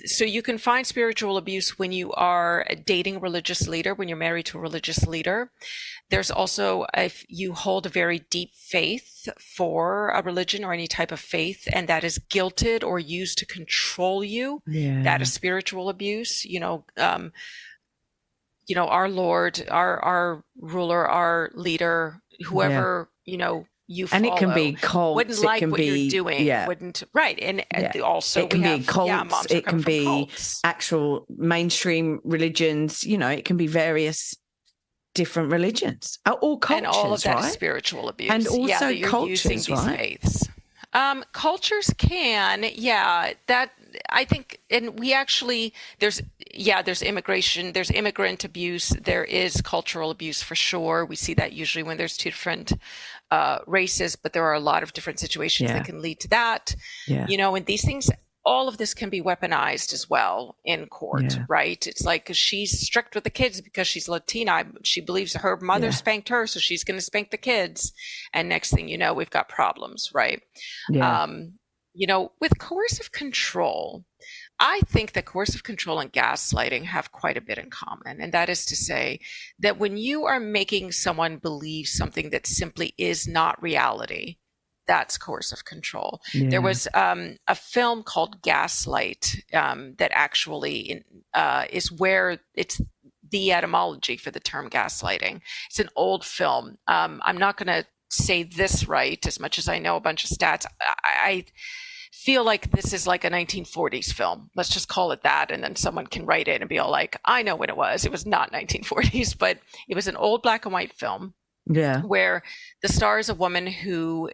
so you can find spiritual abuse when you are dating a religious leader, when you're married to a religious leader. There's also if you hold a very deep faith for a religion or any type of faith, and that is guilted or used to control you. That is spiritual abuse. Our Lord, our ruler, our leader, whoever, you follow, and it can be cults, wouldn't like what you're doing, wouldn't, right? And also it can be cults, it can be cults. Actual mainstream religions. It can be various different religions or cultures, and all of that is spiritual abuse, and also cultures, right? Faiths. Cultures can, that I think, and we actually there's immigration, there's immigrant abuse, there is cultural abuse for sure. We see that usually when there's two different races, but there are a lot of different situations that can lead to that. And these things, all of this can be weaponized as well in court, right? It's like she's strict with the kids because she's Latina. She believes her mother spanked her, so she's going to spank the kids. And next thing you know, we've got problems, right? With coercive control, I think that coercive control and gaslighting have quite a bit in common. And that is to say that when you are making someone believe something that simply is not reality, that's coercive control. There was a film called Gaslight that actually is where it's the etymology for the term gaslighting. It's an old film. I'm not going to say this right as much as I know a bunch of stats. I feel like this is like a 1940s film. Let's just call it that. And then someone can write it and be all like, I know when it was. It was not 1940s, but it was an old black and white film. Where the star is a woman who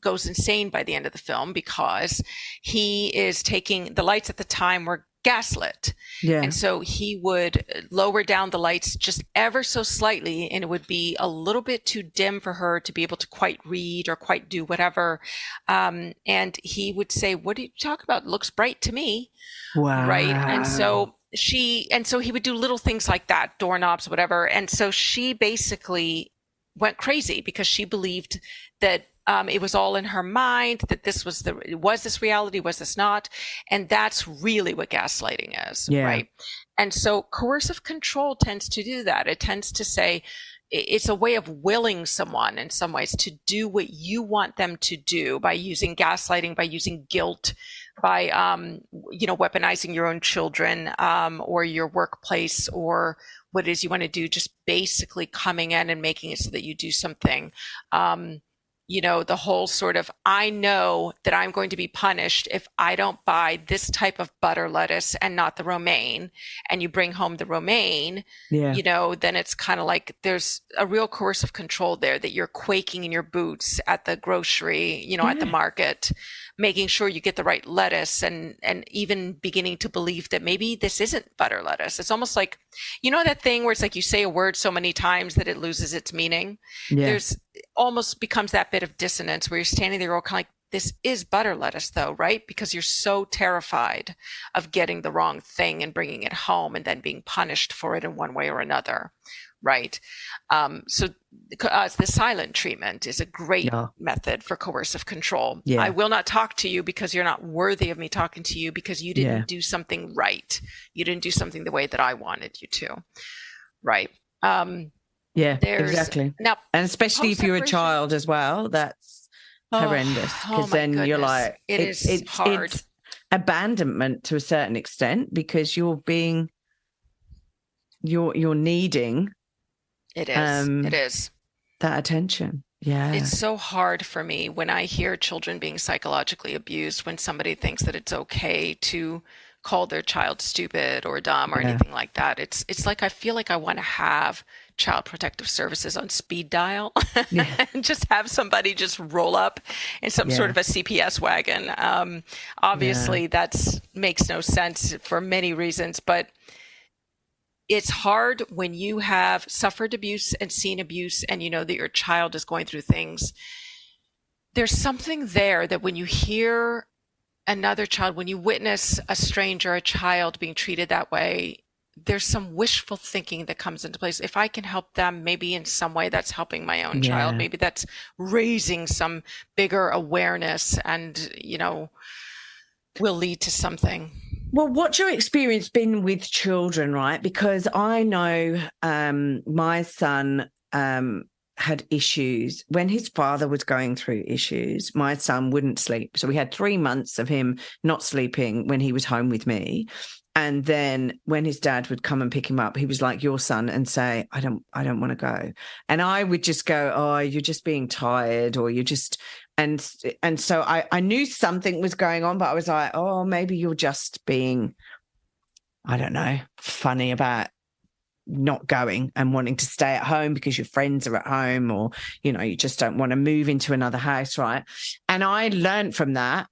goes insane by the end of the film because he is taking the lights at the time were gaslit. And so he would lower down the lights just ever so slightly, and it would be a little bit too dim for her to be able to quite read or quite do whatever. And he would say, what do you talk about? It looks bright to me. Right. And so he would do little things like that, doorknobs, whatever. And so she basically went crazy because she believed that it was all in her mind, that this was this reality, was this not? And that's really what gaslighting is, right? And so coercive control tends to do that. It tends to say, it's a way of willing someone in some ways to do what you want them to do by using gaslighting, by using guilt, by, weaponizing your own children, or your workplace, or what it is you want to do, just basically coming in and making it so that you do something. The whole sort of, I know that I'm going to be punished if I don't buy this type of butter lettuce and not the romaine, and you bring home the romaine, then it's kind of like there's a real coercive control there, that you're quaking in your boots at the grocery, at the market, making sure you get the right lettuce, and even beginning to believe that maybe this isn't butter lettuce. It's almost like, that thing where it's like you say a word so many times that it loses its meaning. There's almost becomes that bit of dissonance where you're standing there all kind of like, this is butter lettuce though, right? Because you're so terrified of getting the wrong thing and bringing it home and then being punished for it in one way or another, right? So the silent treatment is a great method for coercive control. I will not talk to you because you're not worthy of me talking to you, because you didn't do something right. You didn't do something the way that I wanted you to, right? Exactly. Now, and especially if you're a child as well, that's horrendous, because then you're like, it's hard. It's abandonment to a certain extent, because you're needing. It is that attention. Yeah. It's so hard for me when I hear children being psychologically abused, when somebody thinks that it's okay to call their child stupid or dumb or anything like that. It's like I feel like I want to have Child Protective Services on speed dial and just have somebody just roll up in some sort of a CPS wagon. Obviously, that makes no sense for many reasons, but it's hard when you have suffered abuse and seen abuse, and you know that your child is going through things. There's something there that when you hear another child, when you witness a stranger, a child being treated that way, there's some wishful thinking that comes into place. If I can help them, maybe in some way that's helping my own child. Maybe that's raising some bigger awareness and, will lead to something. Well, what's your experience been with children, right? Because I know my son had issues when his father was going through issues. My son wouldn't sleep. So we had 3 months of him not sleeping when he was home with me. And then when his dad would come and pick him up, he was like your son and say, I don't want to go. And I would just go, oh, you're just being tired, or you're just, and so I knew something was going on, but I was like, oh, maybe you're just being, I don't know, funny about not going and wanting to stay at home because your friends are at home, or, you just don't want to move into another house, right? And I learned from that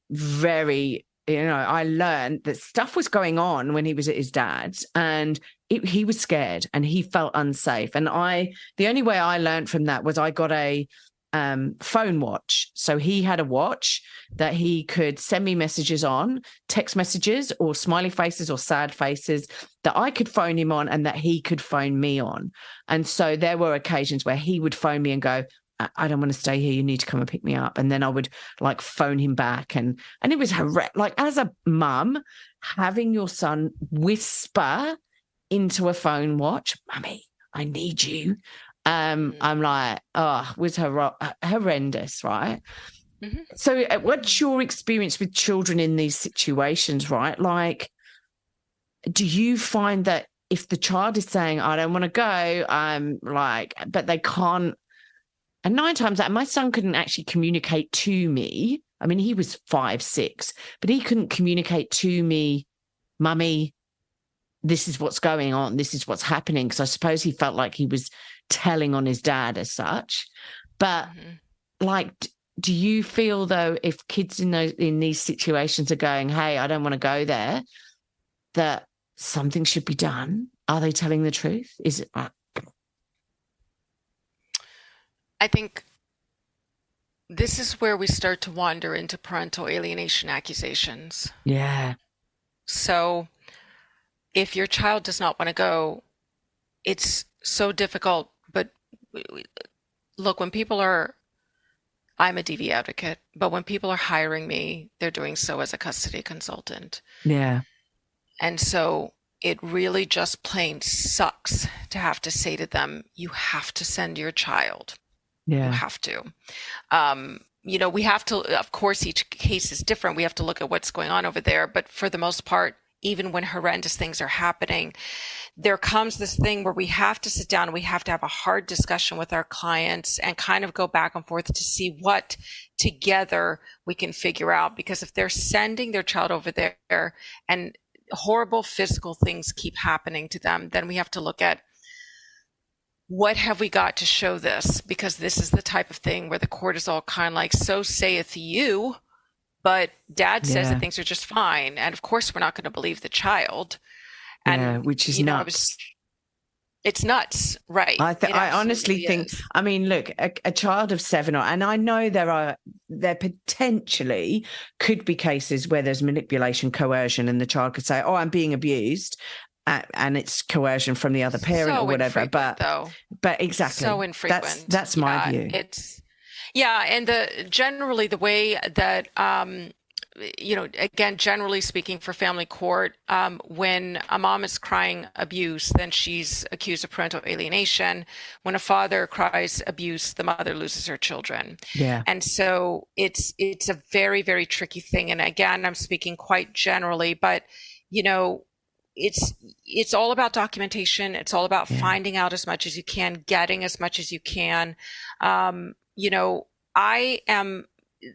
I learned that stuff was going on when he was at his dad's, and he was scared and he felt unsafe. And the only way I learned from that was I got a phone watch. So he had a watch that he could send me messages on, text messages or smiley faces or sad faces, that I could phone him on and that he could phone me on. And so there were occasions where he would phone me and go, I don't want to stay here, you need to come and pick me up. And then I would phone him back. And it was as a mum, having your son whisper into a phone watch, Mummy, I need you. I'm like, it was horrendous, right? Mm-hmm. So what's your experience with children in these situations, right? Do you find that if the child is saying, I don't want to go, but they can't, and 9 times out, my son couldn't actually communicate to me. I mean, he was 5, 6, but he couldn't communicate to me, Mummy, this is what's going on, this is what's happening, because I suppose he felt like he was telling on his dad as such. But do you feel though, if kids in these situations are going, hey, I don't want to go there, that something should be done? Are they telling the truth? Is it I think this is where we start to wander into parental alienation accusations. Yeah. So if your child does not want to go, it's so difficult. But look, when people I'm a DV advocate, but when people are hiring me, they're doing so as a custody consultant. Yeah. And so it really just plain sucks to have to say to them, you have to send your child. Yeah. You have to. We have to, of course, each case is different. We have to look at what's going on over there. But for the most part, even when horrendous things are happening, there comes this thing where we have to sit down and we have to have a hard discussion with our clients and kind of go back and forth to see what together we can figure out. Because if they're sending their child over there and horrible physical things keep happening to them, then we have to look at what have we got to show this? Because this is the type of thing where the court is all kind of like, so saith you, but dad says that things are just fine. And of course, we're not going to believe the child. And, which is nuts. It's nuts, right? I honestly think, I mean, look, a child of 7, and I know there potentially could be cases where there's manipulation, coercion, and the child could say, oh, I'm being abused. And it's coercion from the other parent or whatever. But exactly. So infrequent. That's my view. And generally the way that, again, generally speaking for family court, when a mom is crying abuse, then she's accused of parental alienation. When a father cries abuse, the mother loses her children. Yeah. And so it's a very, very tricky thing. And again, I'm speaking quite generally, but, it's all about documentation. It's all about finding out as much as you can, getting as much as you can. I am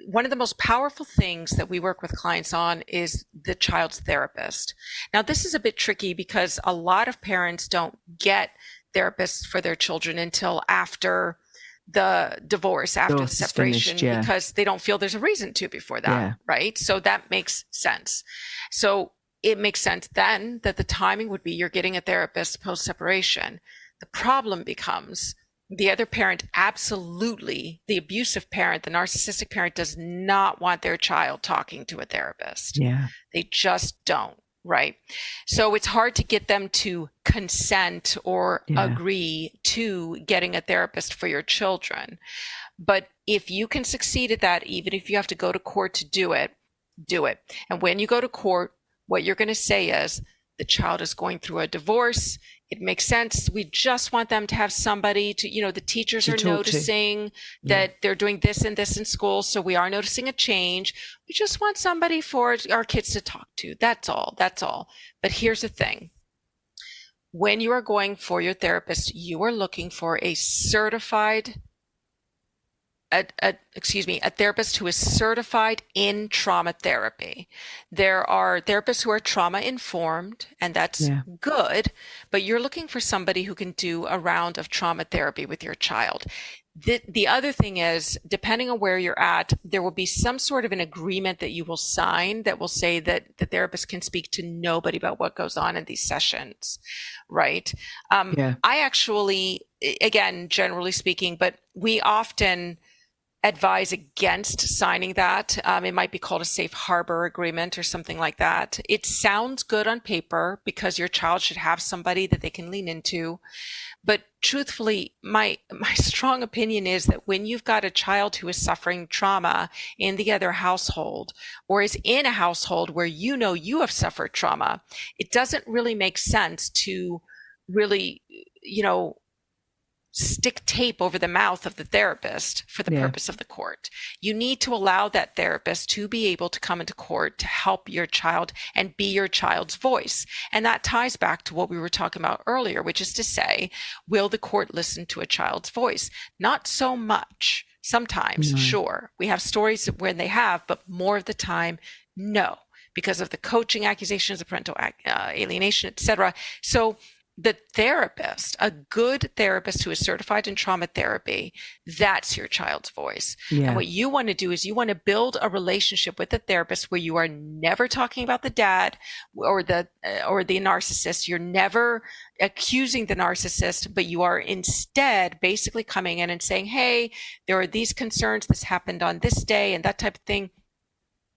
one of the most powerful things that we work with clients on is the child's therapist. Now, this is a bit tricky because a lot of parents don't get therapists for their children until after the divorce, after the separation, because they don't feel there's a reason to before that, right? So that makes sense. So it makes sense then that the timing would be you're getting a therapist post-separation. The problem becomes the other parent, absolutely, the abusive parent, the narcissistic parent does not want their child talking to a therapist. Yeah. They just don't, right? So it's hard to get them to consent or agree to getting a therapist for your children. But if you can succeed at that, even if you have to go to court to do it, do it. And when you go to court, what you're going to say is the child is going through a divorce. It makes sense. We just want them to have somebody to, the teachers are noticing that they're doing this and this in school. So we are noticing a change. We just want somebody for our kids to talk to. That's all. But here's the thing. When you are going for your therapist, you are looking for a certified a therapist who is certified in trauma therapy. There are therapists who are trauma informed, and that's good, but you're looking for somebody who can do a round of trauma therapy with your child. The other thing is, depending on where you're at, there will be some sort of an agreement that you will sign that will say that the therapist can speak to nobody about what goes on in these sessions, right? I actually, again, generally speaking, but we often advise against signing that. It might be called a safe harbor agreement or something like that. It sounds good on paper because your child should have somebody that they can lean into. But truthfully, my strong opinion is that when you've got a child who is suffering trauma in the other household or is in a household where you have suffered trauma, it doesn't really make sense to really, stick tape over the mouth of the therapist for the purpose of the court. You need to allow that therapist to be able to come into court to help your child and be your child's voice. And that ties back to what we were talking about earlier, which is to say, will the court listen to a child's voice? Not so much. Sometimes, sure. We have stories when they have, but more of the time, no, because of the coaching accusations, the parental alienation, etc. So the therapist, a good therapist who is certified in trauma therapy, that's your child's voice. Yeah. And what you want to do is you want to build a relationship with the therapist where you are never talking about the dad or the narcissist. You're never accusing the narcissist, but you are instead basically coming in and saying, hey, there are these concerns. This happened on this day and that type of thing.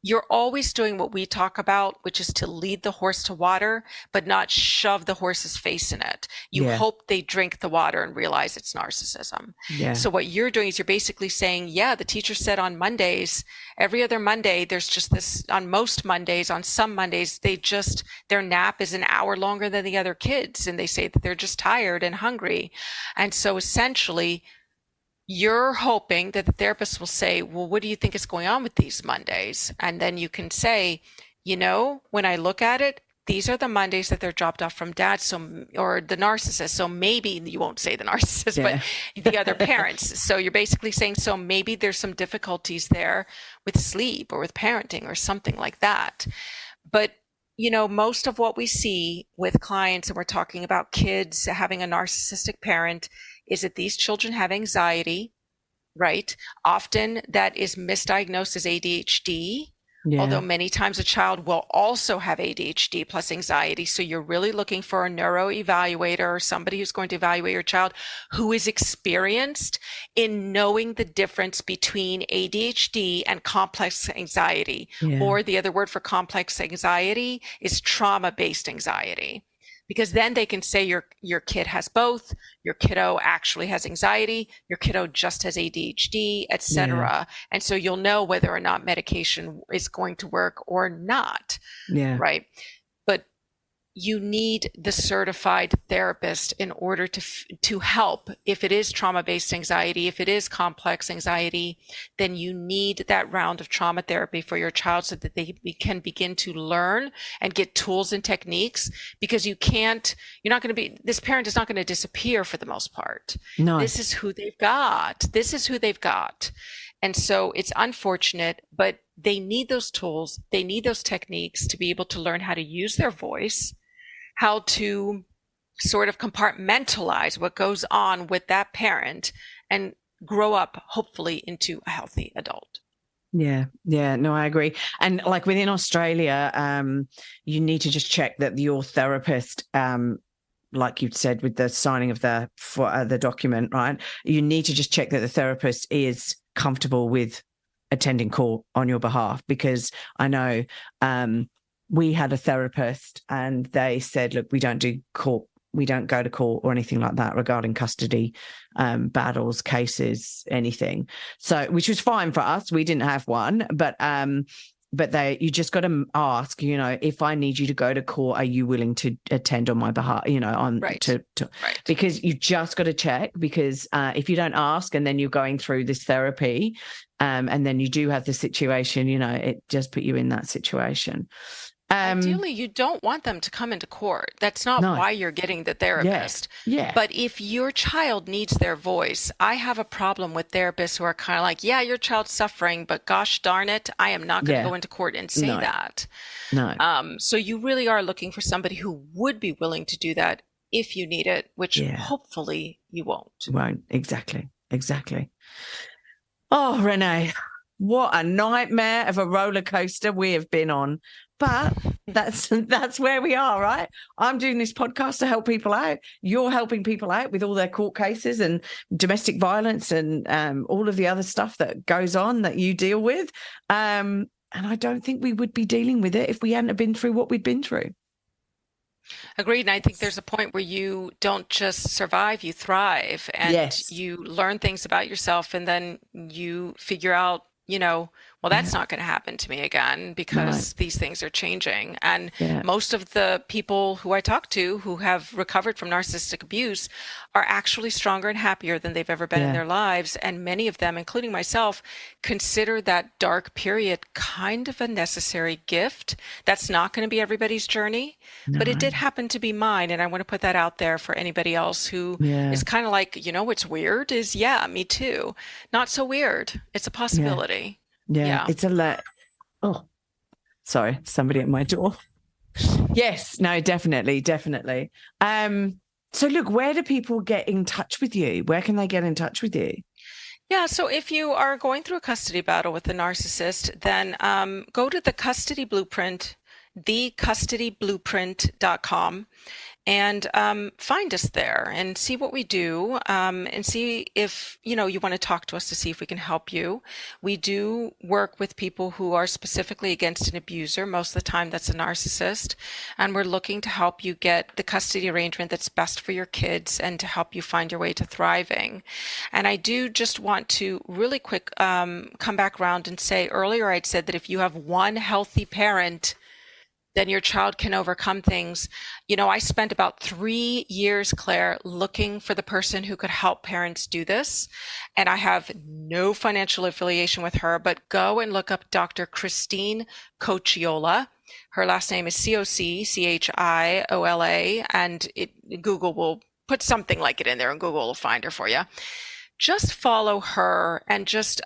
you're always doing what we talk about, which is to lead the horse to water, but not shove the horse's face in it. You hope they drink the water and realize it's narcissism. Yeah. So what you're doing is you're basically saying, yeah, the teacher said on Mondays, every other Monday, there's just this, on most Mondays, on some Mondays, their nap is an hour longer than the other kids. And they say that they're just tired and hungry. And so essentially, you're hoping that the therapist will say, well, what do you think is going on with these Mondays? And then you can say, when I look at it, these are the Mondays that they're dropped off from dad, or the narcissist. So maybe you won't say the narcissist, but the other parents. So you're basically saying, so maybe there's some difficulties there with sleep or with parenting or something like that. But most of what we see with clients, and we're talking about kids having a narcissistic parent, is that these children have anxiety, right? Often that is misdiagnosed as ADHD, although many times a child will also have ADHD plus anxiety. So you're really looking for a neuro evaluator or somebody who's going to evaluate your child who is experienced in knowing the difference between ADHD and complex anxiety. Or the other word for complex anxiety is trauma-based anxiety. Because then they can say your kid has both, your kiddo actually has anxiety, your kiddo just has ADHD, etc. And so you'll know whether or not medication is going to work or not. Right? But you need the certified therapist in order to help. If it is trauma-based anxiety, if it is complex anxiety, then you need that round of trauma therapy for your child so that they can begin to learn and get tools and techniques, because this parent is not going to disappear for the most part. No. This is who they've got. And so it's unfortunate, but they need those tools. They need those techniques to be able to learn how to use their voice, how to sort of compartmentalize what goes on with that parent and grow up, hopefully, into a healthy adult. No, I agree. And like within Australia, you need to just check that your therapist, like you said, with the signing of the document, right? You need to just check that the therapist is comfortable with attending court on your behalf, because I know we had a therapist and they said, look, we don't do court, we don't go to court or anything like that regarding custody battles, cases, anything. So, which was fine for us. We didn't have one, but you just got to ask, if I need you to go to court, are you willing to attend on my behalf? Because you just got to check, because if you don't ask and then you're going through this therapy, and then you do have the situation, it just put you in that situation. Ideally, you don't want them to come into court. That's not why you're getting the therapist. Yeah. But if your child needs their voice, I have a problem with therapists who are kind of like, yeah, your child's suffering, but gosh darn it, I am not going to go into court and say that. No. So you really are looking for somebody who would be willing to do that if you need it, which hopefully you won't. Won't. Exactly. Oh, Renee, what a nightmare of a roller coaster we have been on. But that's where we are, right? I'm doing this podcast to help people out. You're helping people out with all their court cases and domestic violence and all of the other stuff that goes on that you deal with. And I don't think we would be dealing with it if we hadn't been through what we've been through. Agreed. And I think there's a point where you don't just survive, you thrive, and you learn things about yourself, and then you figure out, well, that's not going to happen to me again, because these things are changing. And most of the people who I talk to who have recovered from narcissistic abuse are actually stronger and happier than they've ever been in their lives. And many of them, including myself, consider that dark period kind of a necessary gift. That's not going to be everybody's journey, but it did happen to be mine. And I want to put that out there for anybody else who is kind of like, what's weird is, me too. Not so weird. It's a possibility. Yeah. It's a lot. Oh, sorry, somebody at my door. Yes, no, definitely. So look, where do people get in touch with you? Where can they get in touch with you? Yeah, so if you are going through a custody battle with a narcissist, then go to the Custody Blueprint thecustodyblueprint.com, and find us there and see what we do, and see if you want to talk to us to see if we can help you. We do work with people who are specifically against an abuser. Most of the time that's a narcissist, and we're looking to help you get the custody arrangement that's best for your kids and to help you find your way to thriving. And I do just want to really quick come back around and say, earlier I'd said that if you have one healthy parent, then your child can overcome things. I spent about 3 years, Claire, looking for the person who could help parents do this. And I have no financial affiliation with her, but go and look up Dr. Christine Cocciola. Her last name is Cocciola, and Google will put something like it in there, and Google will find her for you. Just follow her and just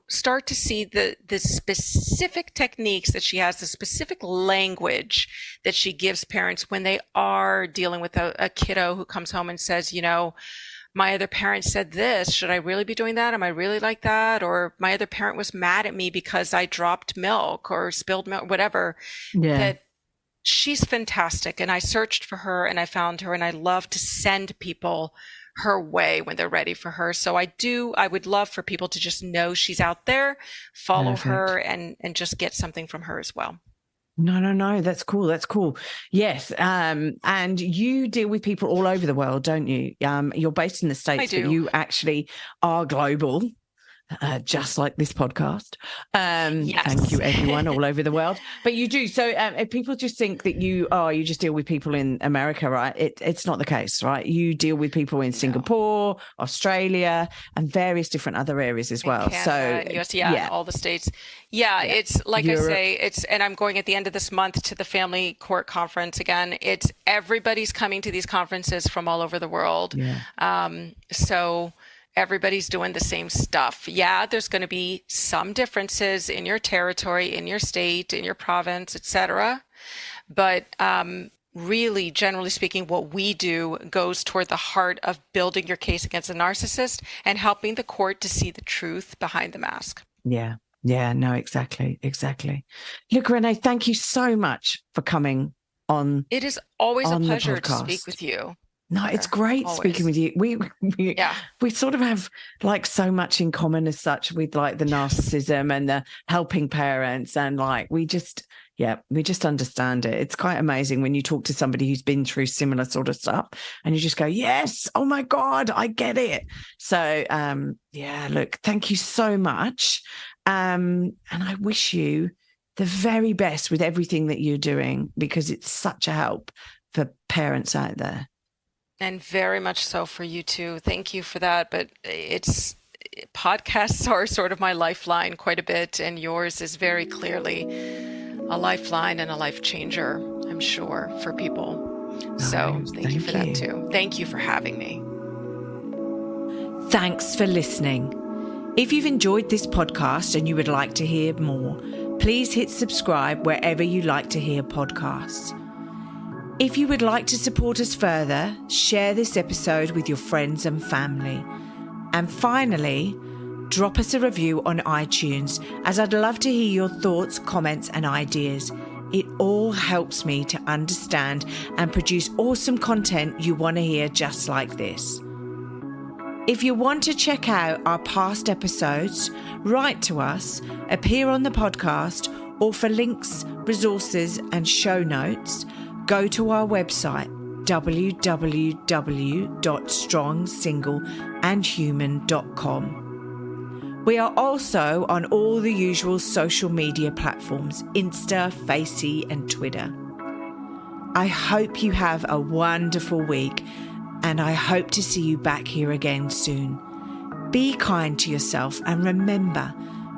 start to see the specific techniques that she has, the specific language that she gives parents when they are dealing with a kiddo who comes home and says, my other parent said this. Should I really be doing that? Am I really like that? Or my other parent was mad at me because I dropped milk or spilled milk, whatever. Yeah. That she's fantastic. And I searched for her and I found her, and I love to send people her way when they're ready for her. So I would love for people to just know she's out there, follow Perfect. her, and just get something from her as well. No. That's cool. Yes. And you deal with people all over the world, don't you? You're based in the States, I do. But you actually are global. Just like this podcast. Yes. Thank you, everyone all over the world. But you do. So if people just think that you just deal with people in America, right? It's not the case, right? You deal with people in Singapore, Australia, and various different other areas as well. Canada, US, all the states. Yeah, it's like Europe. I say, and I'm going at the end of this month to the family court conference again. It's everybody's coming to these conferences from all over the world. Yeah. So everybody's doing the same stuff. Yeah, there's going to be some differences in your territory, in your state, in your province, etc. But really, generally speaking, what we do goes toward the heart of building your case against a narcissist and helping the court to see the truth behind the mask. Yeah, no, exactly. Look, Renee, thank you so much for coming on. It is always a pleasure to speak with you. No, it's great speaking with you. We sort of have like so much in common as such with like the narcissism and the helping parents, and like we just understand it. It's quite amazing when you talk to somebody who's been through similar sort of stuff and you just go, yes, oh my God, I get it. So look, thank you so much. And I wish you the very best with everything that you're doing, because it's such a help for parents out there. And very much so for you too. Thank you for that. But podcasts are sort of my lifeline quite a bit, and yours is very clearly a lifeline and a life changer, I'm sure, for people. So thank you for that too. Thank you for having me. Thanks for listening. If you've enjoyed this podcast and you would like to hear more, please hit subscribe wherever you like to hear podcasts. If you would like to support us further, share this episode with your friends and family. And finally, drop us a review on iTunes, as I'd love to hear your thoughts, comments, and ideas. It all helps me to understand and produce awesome content you want to hear just like this. If you want to check out our past episodes, write to us, appear on the podcast, or for links, resources, and show notes, go to our website, www.strongsingleandhuman.com. We are also on all the usual social media platforms, Insta, Facey, and Twitter. I hope you have a wonderful week, and I hope to see you back here again soon. Be kind to yourself, and remember,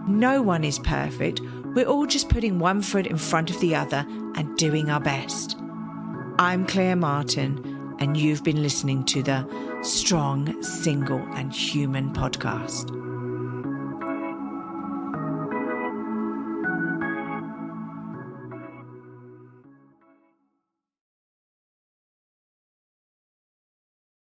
no one is perfect. We're all just putting one foot in front of the other and doing our best. I'm Claire Martin, and you've been listening to the Strong, Single and Human podcast.